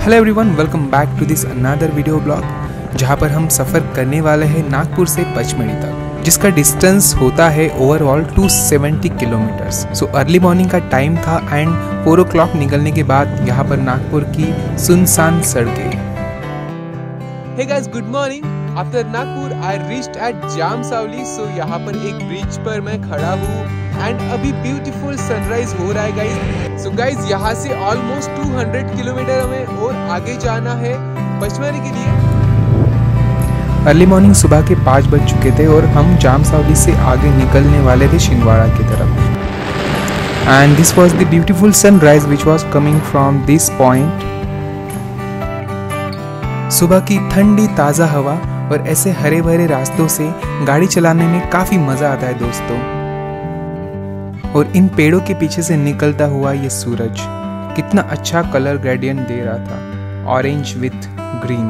Hello everyone, welcome back to this another video blog, जहां पर हम सफ़र करने वाले हैं नागपुर से पचमढ़ी तक, जिसका डिस्टेंस होता है overall 270 kilometres. So early morning का टाइम था एंड 4 o'clock निकलने के बाद यहाँ पर नागपुर की सुनसान सड़कें। Hey guys, good morning. After Nagpur, I reached at Jamsavli. So यहाँ पर एक ब्रिज पर मैं खड़ा हूँ एंड अभी ब्यूटीफुल सनराइज हो रहा है गाइज। सो गाइज यहाँ से ऑलमोस्ट 200 किलोमीटर हमें और आगे जाना है पचमढ़ी के लिए। अर्ली मॉर्निंग सुबह के 5 बज चुके थे और हम जामसावली से आगे निकलने वाले थे छिंदवाड़ा की तरफ। And this was the beautiful sunrise which was coming from this point. सुबह की ठंडी ताज़ा हवा और ऐसे हरे भरे रास्तों से गाड़ी चलाने में काफ़ी मज़ा आता है दोस्तों। और इन पेड़ों के पीछे से निकलता हुआ ये सूरज कितना अच्छा कलर ग्रेडियंट दे रहा था, ऑरेंज विथ ग्रीन।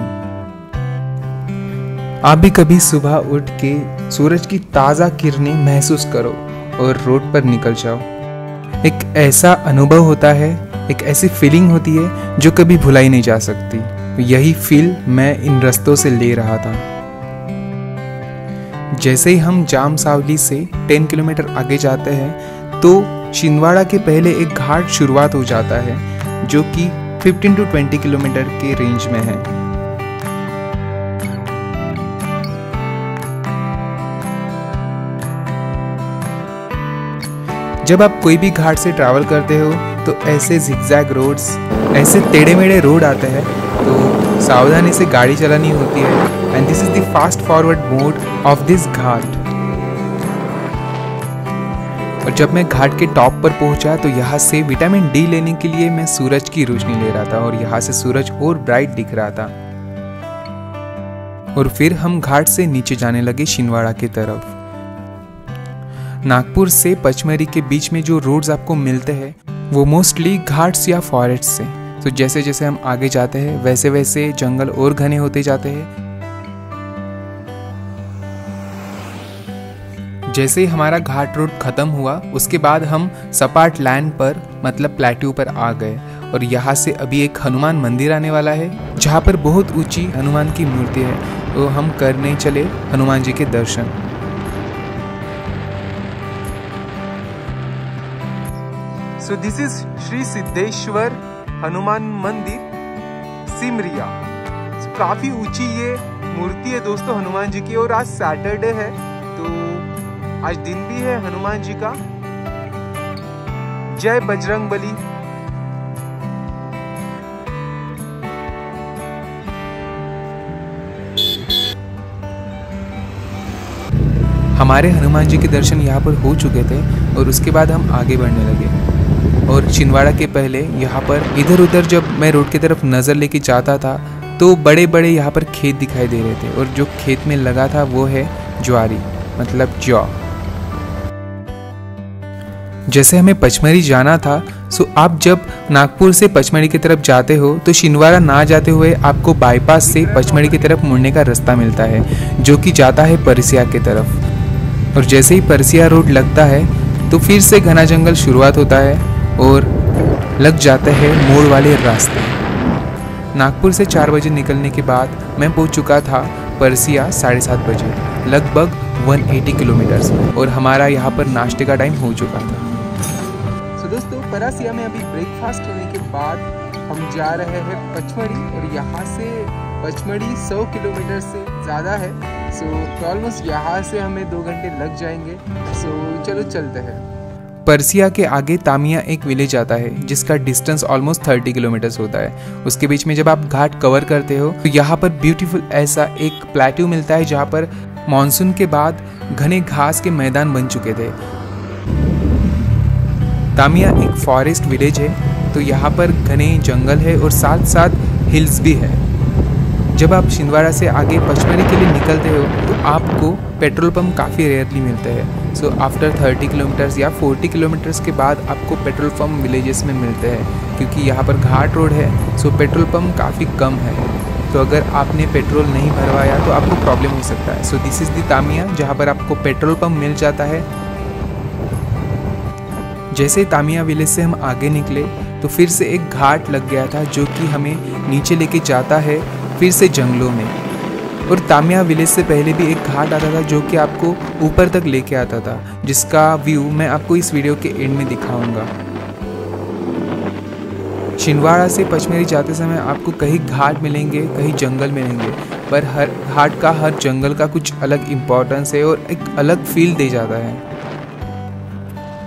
आप भी कभी सुबह उठ के सूरज की ताज़ा किरणें महसूस करो और रोड पर निकल जाओ। एक ऐसा अनुभव होता है, एक ऐसी फीलिंग होती है जो कभी भुलाई नहीं जा सकती। यही फील मैं इन रास्तों से ले रहा था। जैसे ही हम जामसावली से 10 किलोमीटर आगे जाते हैं तो छिंदवाड़ा के पहले एक घाट शुरुआत हो जाता है जो कि 15 to 20 किलोमीटर के रेंज में है। जब आप कोई भी घाट से ट्रैवल करते हो तो ऐसे जिगजैग रोड्स, ऐसे टेढ़े मेढ़े रोड आते हैं, तो सावधानी से गाड़ी चलानी होती है। And this is the fast forward mode of this ghat. और जब मैं घाट के टॉप पर पहुंचा तो यहाँ से विटामिन डी लेने के लिए मैं सूरज की रोशनी ले रहा था और यहाँ से सूरज और ब्राइट दिख रहा था। और फिर हम घाट से नीचे जाने लगे छिंदवाड़ा की तरफ। नागपुर से पचमढ़ी के बीच में जो रोड्स आपको मिलते हैं वो मोस्टली घाट्स या फॉरेस्ट से। तो जैसे जैसे हम आगे जाते हैं वैसे वैसे जंगल और घने होते जाते हैं। जैसे ही हमारा घाट रोड खत्म हुआ उसके बाद हम सपाट लैंड पर मतलब प्लेट्यू पर आ गए और यहाँ से अभी एक हनुमान मंदिर आने वाला है जहाँ पर बहुत ऊंची हनुमान की मूर्ति है। तो हम करने चले हनुमान जी के दर्शन। So this is Shri Siddheshwar Hanuman मंदिर सिमरिया। so, काफी ऊंची ये मूर्ति है दोस्तों हनुमान जी की। और आज सैटरडे है तो आज दिन भी है हनुमान जी का। जय बजरंगबली। हमारे हनुमान जी के दर्शन यहाँ पर हो चुके थे और उसके बाद हम आगे बढ़ने लगे। और छिंदवाड़ा के पहले यहाँ पर इधर उधर जब मैं रोड की तरफ नज़र लेके जाता था तो बड़े बड़े यहाँ पर खेत दिखाई दे रहे थे और जो खेत में लगा था वो है ज्वारी मतलब जौ। जैसे हमें पचमढ़ी जाना था सो आप जब नागपुर से पचमढ़ी की तरफ जाते हो तो छिंदवाड़ा ना जाते हुए आपको बाईपास से पचमढ़ी की तरफ मुड़ने का रास्ता मिलता है जो कि जाता है परसिया की तरफ। और जैसे ही परसिया रोड लगता है तो फिर से घना जंगल शुरुआत होता है और लग जाते हैं मोड़ वाले रास्ते। नागपुर से 4 बजे निकलने के बाद मैं पहुंच चुका था परसिया 7:30 बजे, लगभग 180 किलोमीटर्स। और हमारा यहाँ पर नाश्ते का टाइम हो चुका था। तो दोस्तों परसिया में अभी ब्रेकफास्ट होने के बाद हम जा रहे हैं पचमढ़ी और यहाँ से पचमढ़ी 100 किलोमीटर से ज़्यादा है। सो ऑलमोस्ट यहाँ से हमें 2 घंटे लग जाएंगे। सो चलो चलते हैं। परसिया के आगे तामिया एक विलेज आता है जिसका डिस्टेंस ऑलमोस्ट 30 किलोमीटर्स होता है। उसके बीच में जब आप घाट कवर करते हो तो यहाँ पर ब्यूटीफुल ऐसा एक प्लेट्यू मिलता है जहाँ पर मॉनसून के बाद घने घास के मैदान बन चुके थे। तामिया एक फॉरेस्ट विलेज है तो यहाँ पर घने जंगल है और साथ साथ हिल्स भी है। जब आप छिंदवाड़ा से आगे पचमढ़ी के लिए निकलते हो तो आपको पेट्रोल पंप काफ़ी रेयरली मिलते हैं। सो आफ्टर 30 किलोमीटर्स या 40 किलोमीटर्स के बाद आपको पेट्रोल पंप विलेजेस में मिलते हैं क्योंकि यहाँ पर घाट रोड है। सो पेट्रोल पंप काफ़ी कम है तो अगर आपने पेट्रोल नहीं भरवाया तो आपको प्रॉब्लम हो सकता है। So this is the Tamia जहाँ पर आपको पेट्रोल पंप मिल जाता है। जैसे तामिया विलेज से हम आगे निकले तो फिर से एक घाट लग गया था जो कि हमें नीचे लेके जाता है फिर से जंगलों में। और तामिया विलेज से पहले भी एक घाट आता था जो कि आपको ऊपर तक लेके आता था, जिसका व्यू मैं आपको इस वीडियो के एंड में दिखाऊंगा। छिंदवाड़ा से पचमढ़ी जाते समय आपको कहीं घाट मिलेंगे, कहीं जंगल मिलेंगे, पर हर घाट का, हर जंगल का कुछ अलग इम्पोर्टेंस है और एक अलग फील दे जाता है।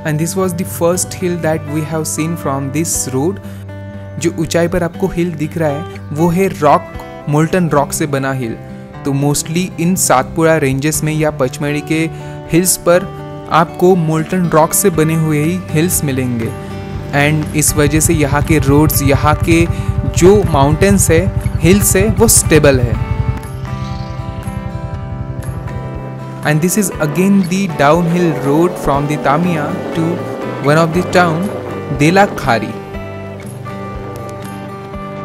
And this was the first hill that we have seen from this road. जो ऊंचाई पर आपको हिल दिख रहा है वो है रॉक, मोल्टन रॉक से बना हिल। तो मोस्टली इन सातपुड़ा रेंजेस में या पचमढ़ी के हिल्स पर आपको मोल्टन रॉक से बने हुए ही हिल्स मिलेंगे। एंड इस वजह से यहाँ के रोड्स, यहाँ के जो माउंटेन्स है, हिल्स है, वो स्टेबल है। And this is again the downhill road from the Tamia to one of the town Delakhari.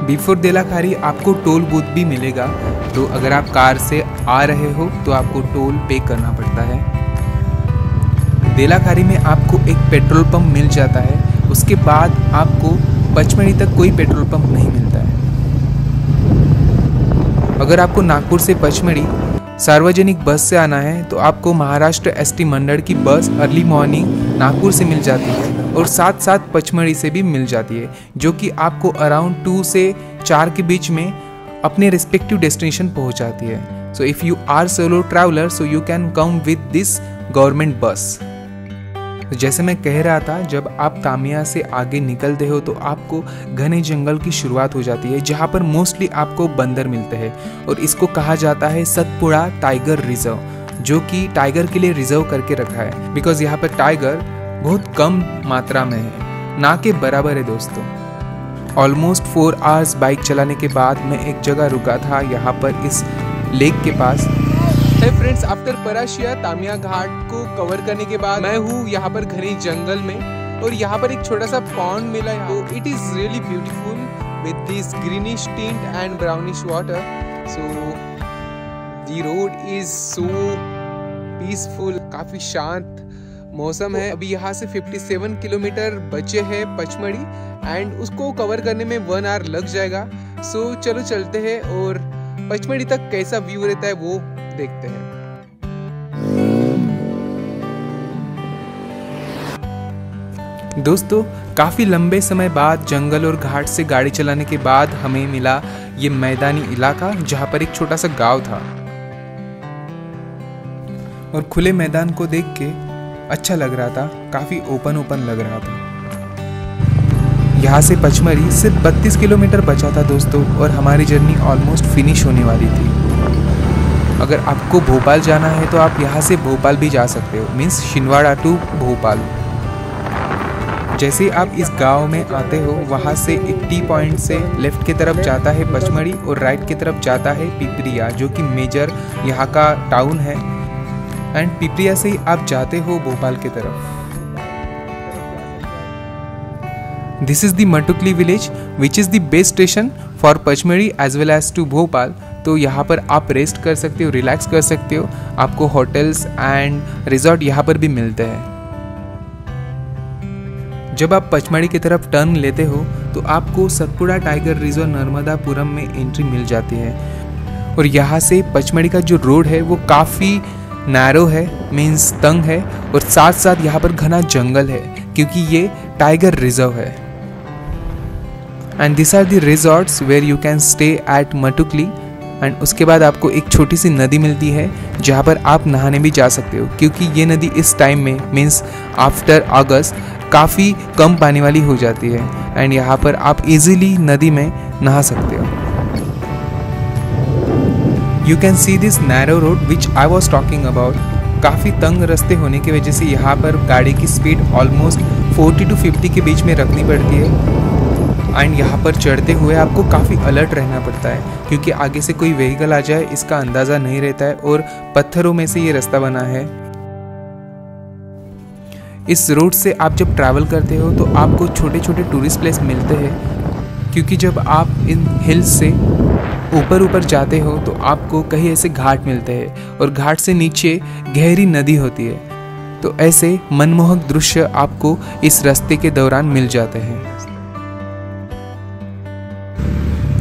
Before Delakhari आपको टोल बूथ भी मिलेगा, तो अगर आप कार से आ रहे हो तो आपको टोल पे करना पड़ता है। देलाखारी में आपको एक पेट्रोल पंप मिल जाता है, उसके बाद आपको पचमढ़ी तक कोई पेट्रोल पंप नहीं मिलता है। अगर आपको नागपुर से पचमढ़ी सार्वजनिक बस से आना है तो आपको महाराष्ट्र एसटी मंडल की बस अर्ली मॉर्निंग नागपुर से मिल जाती है और साथ साथ पचमढ़ी से भी मिल जाती है, जो कि आपको अराउंड 2 से 4 के बीच में अपने रिस्पेक्टिव डेस्टिनेशन पहुंचाती है। So if you are solo traveller so you can come with this government bus. जैसे मैं कह रहा था, जब आप तामिया से आगे निकलते हो तो आपको घने जंगल की शुरुआत हो जाती है, जहाँ पर मोस्टली आपको बंदर मिलते हैं और इसको कहा जाता है सतपुड़ा टाइगर रिजर्व, जो कि टाइगर के लिए रिजर्व करके रखा है, बिकॉज यहाँ पर टाइगर बहुत कम मात्रा में है, ना के बराबर है दोस्तों। ऑलमोस्ट 4 आवर्स बाइक चलाने के बाद मैं एक जगह रुका था, यहाँ पर इस लेक के पास। फ्रेंड्स, आफ्टर पराशिया तामिया घाट को कवर करने के बाद मैं हूँ यहाँ पर घने जंगल में और यहाँ पर एक छोटा सा पॉन्ड मिला है। तो it is really beautiful with this greenish tint and brownish water. So the road is so peaceful, काफी शांत मौसम है। अभी यहाँ से 57 किलोमीटर बचे हैं पचमढ़ी एंड उसको कवर करने में 1 आवर लग जाएगा। सो चलो चलते हैं और पचमढ़ी तक कैसा व्यू रहता है वो देखते हैं। दोस्तों, काफ़ी लंबे समय बाद जंगल और घाट से गाड़ी चलाने के बाद हमें मिला ये मैदानी इलाका, जहाँ पर एक छोटा सा गांव था और खुले मैदान को देख के अच्छा लग रहा था, काफ़ी ओपन लग रहा था। यहाँ से पचमढ़ी सिर्फ 32 किलोमीटर बचा था दोस्तों और हमारी जर्नी ऑलमोस्ट फिनिश होने वाली थी। अगर आपको भोपाल जाना है तो आप यहाँ से भोपाल भी जा सकते हो, मीन्स छिंदवाड़ा टू भोपाल। जैसे आप इस गांव में आते हो, वहाँ से एक टी पॉइंट से लेफ्ट की तरफ जाता है पचमढ़ी और राइट की तरफ जाता है पिपरिया, जो कि मेजर यहाँ का टाउन है। एंड पिपरिया से ही आप जाते हो भोपाल की तरफ। This is the Matkuli village which is the best station for Pachmarhi as well as to Bhopal. तो यहाँ पर आप रेस्ट कर सकते हो, रिलैक्स कर सकते हो। आपको होटल्स एंड रिजॉर्ट यहाँ पर भी मिलते हैं। जब आप पचमढ़ी की तरफ टर्न लेते हो तो आपको सतपुड़ा टाइगर रिजर्व नर्मदापुरम में एंट्री मिल जाती है और यहाँ से पचमढ़ी का जो रोड है वो काफ़ी नैरो है, मीन्स तंग है, और साथ साथ यहाँ पर घना जंगल है क्योंकि ये टाइगर रिजर्व है। And this are the resorts where you can stay at Matkuli. And उसके बाद आपको एक छोटी सी नदी मिलती है जहाँ पर आप नहाने भी जा सकते हो, क्योंकि ये नदी इस टाइम में मीन्स आफ्टर अगस्त काफ़ी कम पानी वाली हो जाती है एंड यहाँ पर आप इजीली नदी में नहा सकते हो। You can see this narrow road which I was talking about. काफ़ी तंग रास्ते होने की वजह से यहाँ पर गाड़ी की स्पीड ऑलमोस्ट 40 to 50 के बीच में रखनी पड़ती है। एंड यहाँ पर चढ़ते हुए आपको काफ़ी अलर्ट रहना पड़ता है क्योंकि आगे से कोई व्हीकल आ जाए इसका अंदाज़ा नहीं रहता है और पत्थरों में से ये रास्ता बना है। इस रोड से आप जब ट्रैवल करते हो तो आपको छोटे छोटे टूरिस्ट प्लेस मिलते हैं, क्योंकि जब आप इन हिल्स से ऊपर जाते हो तो आपको कहीं ऐसे घाट मिलते हैं और घाट से नीचे गहरी नदी होती है। तो ऐसे मनमोहक दृश्य आपको इस रास्ते के दौरान मिल जाते हैं।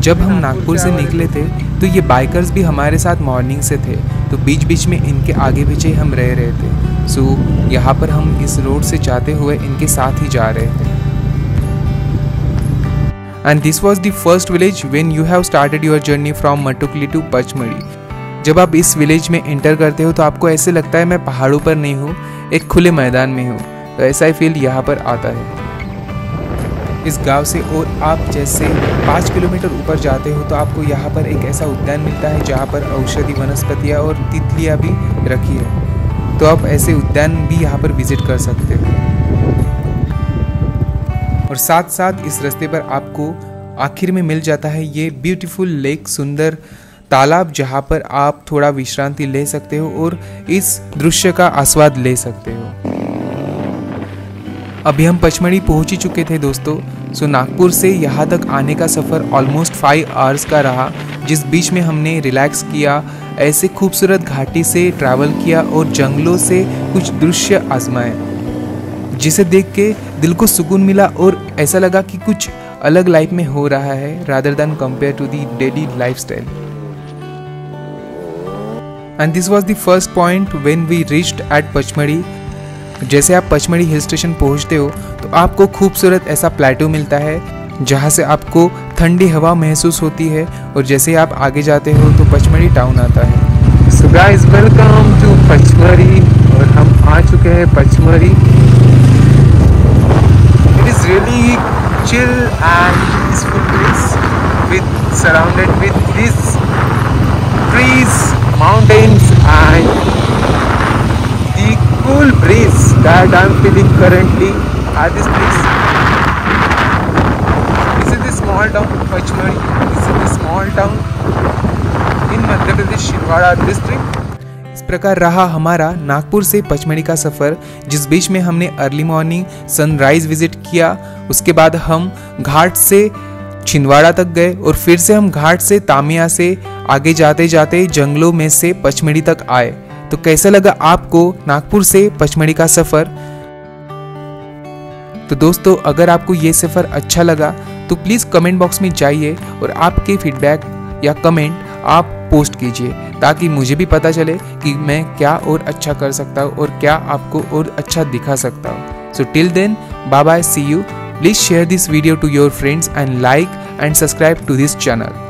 जब हम नागपुर से निकले थे तो ये बाइकर्स भी हमारे साथ मॉर्निंग से थे, तो बीच बीच में इनके आगे पीछे हम रह रहे थे। सो यहाँ पर हम इस रोड से जाते हुए इनके साथ ही जा रहे थे। And this was the first village when you have started your journey from Matkuli to Pachmarhi. जब आप इस विलेज में एंटर करते हो तो आपको ऐसे लगता है मैं पहाड़ों पर नहीं हूँ, एक खुले मैदान में हूँ। तो ऐसा ही फील यहाँ पर आता है। इस गांव से और आप जैसे 5 किलोमीटर ऊपर जाते हो तो आपको यहाँ पर एक ऐसा उद्यान मिलता है जहाँ पर औषधि वनस्पतियाँ और तितलियाँ भी रखी है। तो आप ऐसे उद्यान भी यहाँ पर विजिट कर सकते हो। और साथ साथ इस रास्ते पर आपको आखिर में मिल जाता है ये ब्यूटीफुल लेक, सुंदर तालाब, जहाँ पर आप थोड़ा विश्रांति ले सकते हो और इस दृश्य का आस्वाद ले सकते हो। अभी हम पचमढ़ी पहुंच ही चुके थे दोस्तों। सो नागपुर से यहाँ तक आने का सफ़र ऑलमोस्ट 5 आवर्स का रहा, जिस बीच में हमने रिलैक्स किया, ऐसे खूबसूरत घाटी से ट्रैवल किया और जंगलों से कुछ दृश्य आजमाए, जिसे देख के दिल को सुकून मिला और ऐसा लगा कि कुछ अलग लाइफ में हो रहा है rather than compare to the daily lifestyle. And this was the first point when we reached at Pachmarhi. जैसे आप पचमढ़ी हिल स्टेशन पहुंचते हो तो आपको खूबसूरत ऐसा प्लेटो मिलता है जहां से आपको ठंडी हवा महसूस होती है, और जैसे आप आगे जाते हो तो पचमढ़ी टाउन आता है। So guys, welcome to Pachmarhi. और हम आ चुके हैं Pachmarhi. It is really chill and peaceful place with surrounded with this trees, mountains and cool breeze that I'm feeling currently at this place. This is the small town Pachmari. This is the small town in Madhya Pradesh, Chhindwara district. इस प्रकार रहा हमारा नागपुर से पचमढ़ी का सफ़र, जिस बीच में हमने early morning sunrise visit किया। उसके बाद हम घाट से छिंदवाड़ा तक गए और फिर से हम घाट से तामिया से आगे जाते जाते जंगलों में से पचमढ़ी तक आए। तो कैसा लगा आपको नागपुर से पचमढ़ी का सफ़र? तो दोस्तों, अगर आपको ये सफ़र अच्छा लगा तो प्लीज़ कमेंट बॉक्स में जाइए और आपके फीडबैक या कमेंट आप पोस्ट कीजिए, ताकि मुझे भी पता चले कि मैं क्या और अच्छा कर सकता हूँ और क्या आपको और अच्छा दिखा सकता हूँ। So till then, bye bye, see you. Please share this video to your friends and like and subscribe to this channel.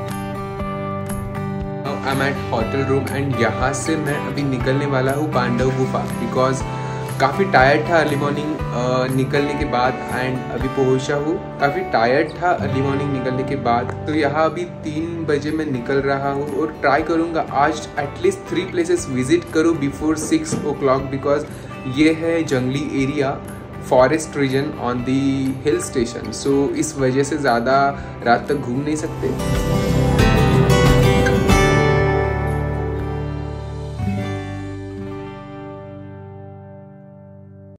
I'm at hotel room and यहाँ से मैं अभी निकलने वाला हूँ पांडव गुफा, बिकॉज काफ़ी टायर्ड था अर्ली मॉर्निंग निकलने के बाद एंड अभी पहुँचा हूँ। काफ़ी टायर्ड था अर्ली मॉर्निंग निकलने के बाद, तो यहाँ अभी 3 बजे मैं निकल रहा हूँ और ट्राई करूँगा आज एटलीस्ट 3 प्लेसेस विजिट करूँ बिफोर 6 o'clock, बिकॉज ये है जंगली area, forest region on the hill station. So इस वजह से ज़्यादा रात तक घूम नहीं सकते।